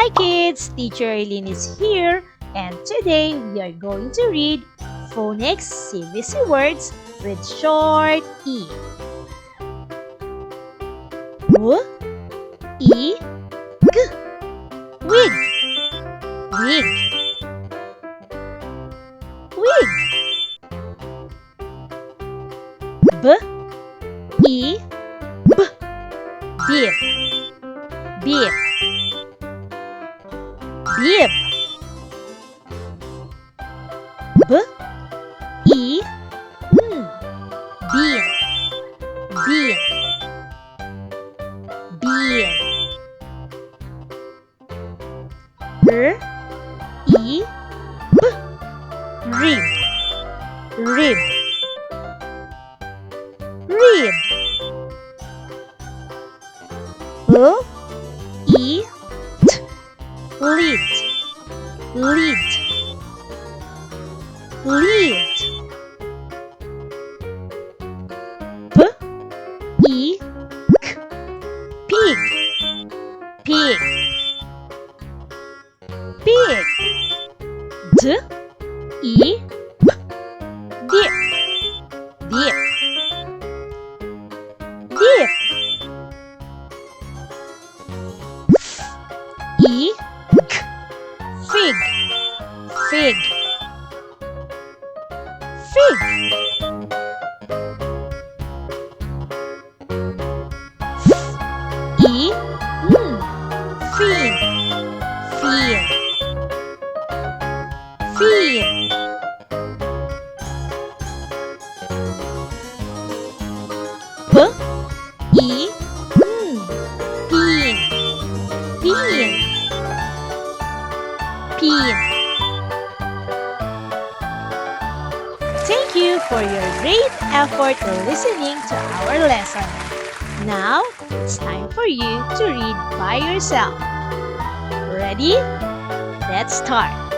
Hi kids! Teacher Eileen is here and today we are going to read Phonics CVC Words with short E. W, E, G. Wig. Wig. Wig. B, E, B. Bib. Bib. Bib. B, E, N. Bean. Bean. Bean. R, E, B. Rib. Rib. Rib. L, E, T. Lid. Lid. Lid. P, E, K. Pig. Pig. Pig. D, E, P. Dip. Dip. Dip. E, G. Fig. Fig. Fig. E, N. Fin. Fin. Fin. P, E, N. Pin. Pin. Pin. Thank you for your great effort listening to our lesson. Now, it's time for you to read by yourself. Ready? Let's start.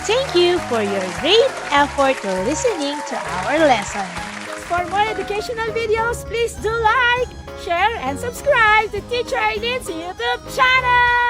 Thank you for your great effort listening to our lesson. For more educational videos, please do like, share, and subscribe to Teacher Eileen's YouTube channel!